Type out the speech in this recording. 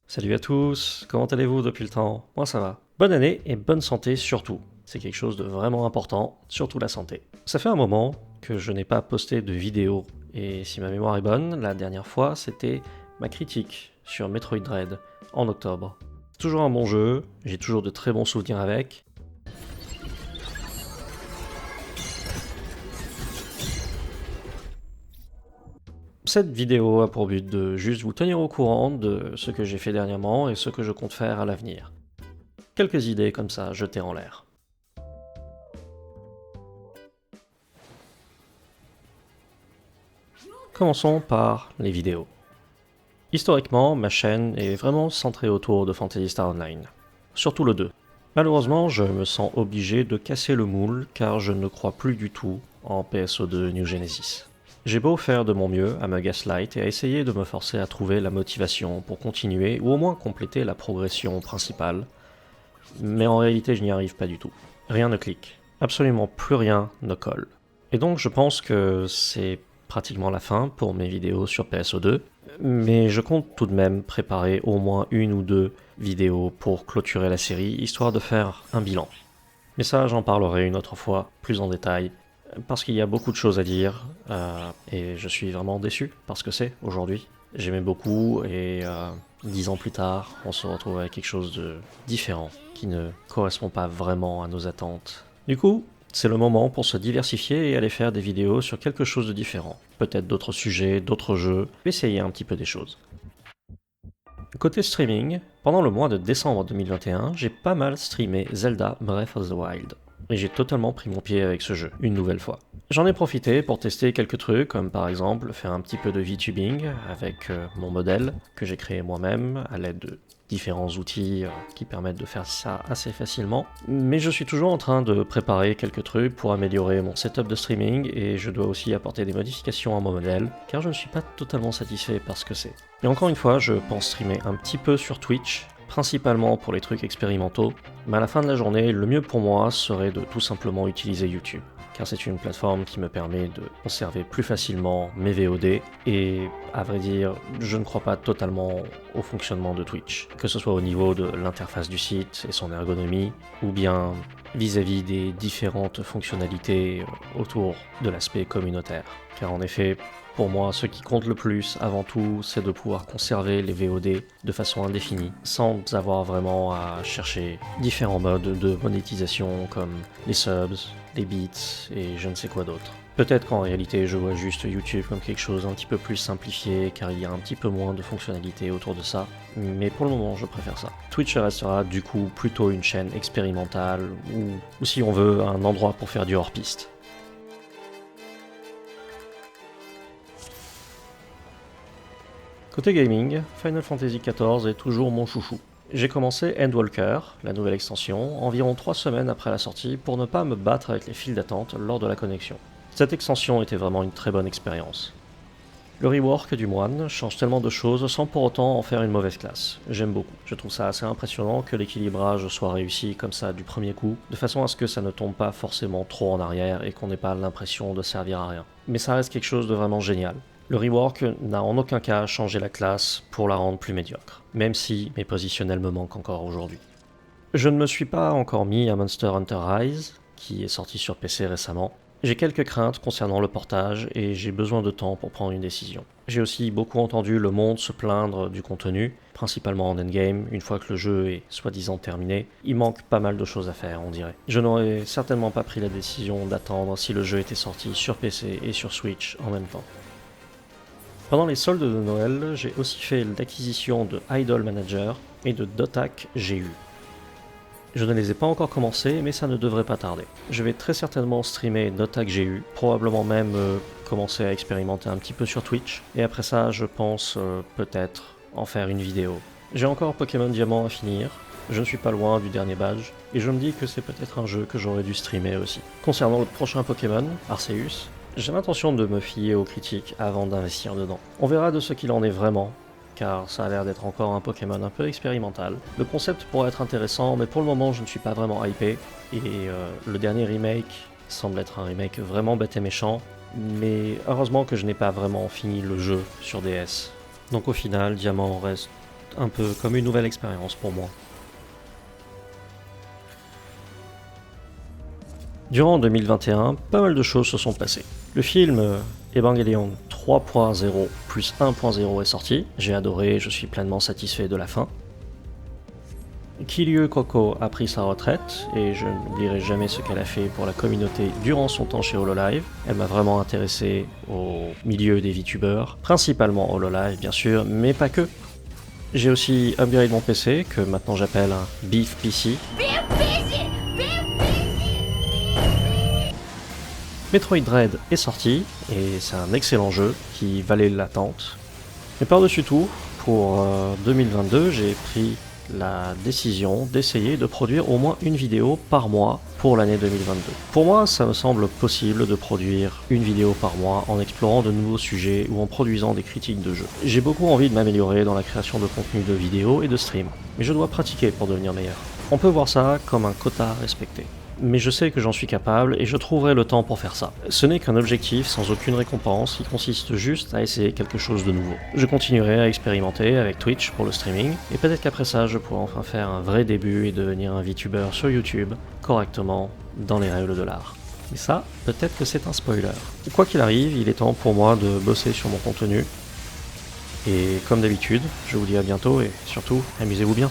Salut à tous, comment allez-vous depuis le temps? Moi ça va. Bonne année et bonne santé surtout. C'est quelque chose de vraiment important, surtout la santé. Ça fait un moment que je n'ai pas posté de vidéo, et si ma mémoire est bonne, la dernière fois c'était ma critique sur Metroid Dread en octobre. C'est toujours un bon jeu, j'ai toujours de très bons souvenirs avec. Cette vidéo a pour but de juste vous tenir au courant de ce que j'ai fait dernièrement et ce que je compte faire à l'avenir. Quelques idées comme ça jetées en l'air. Commençons par les vidéos. Historiquement, ma chaîne est vraiment centrée autour de Phantasy Star Online, surtout le 2. Malheureusement, je me sens obligé de casser le moule car je ne crois plus du tout en PSO2 New Genesis. J'ai beau faire de mon mieux à me gaslight et à essayer de me forcer à trouver la motivation pour continuer ou au moins compléter la progression principale, mais en réalité je n'y arrive pas du tout. Rien ne clique, absolument plus rien ne colle. Et donc je pense que c'est pratiquement la fin pour mes vidéos sur PSO2, mais je compte tout de même préparer au moins une ou deux vidéos pour clôturer la série, histoire de faire un bilan. Mais ça, j'en parlerai une autre fois, plus en détail, parce qu'il y a beaucoup de choses à dire, et je suis vraiment déçu parce que c'est aujourd'hui. J'aimais beaucoup, et 10 ans plus tard, on se retrouve avec quelque chose de différent, qui ne correspond pas vraiment à nos attentes. Du coup, c'est le moment pour se diversifier et aller faire des vidéos sur quelque chose de différent. Peut-être d'autres sujets, d'autres jeux, essayer un petit peu des choses. Côté streaming, pendant le mois de décembre 2021, j'ai pas mal streamé Zelda Breath of the Wild. Et j'ai totalement pris mon pied avec ce jeu, une nouvelle fois. J'en ai profité pour tester quelques trucs, comme par exemple faire un petit peu de VTubing avec mon modèle, que j'ai créé moi-même à l'aide de différents outils qui permettent de faire ça assez facilement. Mais je suis toujours en train de préparer quelques trucs pour améliorer mon setup de streaming, et je dois aussi apporter des modifications à mon modèle, car je ne suis pas totalement satisfait par ce que c'est. Et encore une fois, je pense streamer un petit peu sur Twitch, principalement pour les trucs expérimentaux, mais à la fin de la journée, le mieux pour moi serait de tout simplement utiliser YouTube, car c'est une plateforme qui me permet de conserver plus facilement mes VOD, et à vrai dire, je ne crois pas totalement au fonctionnement de Twitch, que ce soit au niveau de l'interface du site et son ergonomie, ou bien vis-à-vis des différentes fonctionnalités autour de l'aspect communautaire. Car en effet, pour moi, ce qui compte le plus, avant tout, c'est de pouvoir conserver les VOD de façon indéfinie, sans avoir vraiment à chercher différents modes de monétisation comme les subs, les beats et je ne sais quoi d'autre. Peut-être qu'en réalité, je vois juste YouTube comme quelque chose un petit peu plus simplifié, car il y a un petit peu moins de fonctionnalités autour de ça, mais pour le moment, je préfère ça. Twitch restera du coup plutôt une chaîne expérimentale, ou si on veut, un endroit pour faire du hors-piste. Côté gaming, Final Fantasy XIV est toujours mon chouchou. J'ai commencé Endwalker, la nouvelle extension, environ 3 semaines après la sortie pour ne pas me battre avec les files d'attente lors de la connexion. Cette extension était vraiment une très bonne expérience. Le rework du moine change tellement de choses sans pour autant en faire une mauvaise classe. J'aime beaucoup. Je trouve ça assez impressionnant que l'équilibrage soit réussi comme ça du premier coup, de façon à ce que ça ne tombe pas forcément trop en arrière et qu'on n'ait pas l'impression de servir à rien. Mais ça reste quelque chose de vraiment génial. Le rework n'a en aucun cas changé la classe pour la rendre plus médiocre, même si mes positionnels me manquent encore aujourd'hui. Je ne me suis pas encore mis à Monster Hunter Rise, qui est sorti sur PC récemment. J'ai quelques craintes concernant le portage et j'ai besoin de temps pour prendre une décision. J'ai aussi beaucoup entendu le monde se plaindre du contenu, principalement en endgame, une fois que le jeu est soi-disant terminé. Il manque pas mal de choses à faire, on dirait. Je n'aurais certainement pas pris la décision d'attendre si le jeu était sorti sur PC et sur Switch en même temps. Pendant les soldes de Noël, j'ai aussi fait l'acquisition de Idol Manager et de Dotak GU. Je ne les ai pas encore commencés, mais ça ne devrait pas tarder. Je vais très certainement streamer Dotak GU, probablement même commencer à expérimenter un petit peu sur Twitch, et après ça, je pense peut-être en faire une vidéo. J'ai encore Pokémon Diamant à finir, je ne suis pas loin du dernier badge, et je me dis que c'est peut-être un jeu que j'aurais dû streamer aussi. Concernant le prochain Pokémon, Arceus, j'ai l'intention de me fier aux critiques avant d'investir dedans. On verra de ce qu'il en est vraiment, car ça a l'air d'être encore un Pokémon un peu expérimental. Le concept pourrait être intéressant, mais pour le moment je ne suis pas vraiment hypé, et le dernier remake semble être un remake vraiment bête et méchant, mais heureusement que je n'ai pas vraiment fini le jeu sur DS. Donc au final, Diamant reste un peu comme une nouvelle expérience pour moi. Durant 2021, pas mal de choses se sont passées. Le film Evangelion 3.0 plus 1.0 est sorti, j'ai adoré, je suis pleinement satisfait de la fin. Kiryu Coco a pris sa retraite, et je n'oublierai jamais ce qu'elle a fait pour la communauté durant son temps chez Hololive. Elle m'a vraiment intéressé au milieu des VTubers, principalement Hololive bien sûr, mais pas que. J'ai aussi upgradé mon PC, que maintenant j'appelle un Beef PC. Metroid Dread est sorti, et c'est un excellent jeu qui valait l'attente. Mais par-dessus tout, pour 2022, j'ai pris la décision d'essayer de produire au moins une vidéo par mois pour l'année 2022. Pour moi, ça me semble possible de produire une vidéo par mois en explorant de nouveaux sujets ou en produisant des critiques de jeux. J'ai beaucoup envie de m'améliorer dans la création de contenu de vidéos et de streams, mais je dois pratiquer pour devenir meilleur. On peut voir ça comme un quota à respecter. Mais je sais que j'en suis capable et je trouverai le temps pour faire ça. Ce n'est qu'un objectif sans aucune récompense qui consiste juste à essayer quelque chose de nouveau. Je continuerai à expérimenter avec Twitch pour le streaming, et peut-être qu'après ça je pourrai enfin faire un vrai début et devenir un VTuber sur YouTube, correctement, dans les règles de l'art. Et ça, peut-être que c'est un spoiler. Quoi qu'il arrive, il est temps pour moi de bosser sur mon contenu. Et comme d'habitude, je vous dis à bientôt et surtout, amusez-vous bien.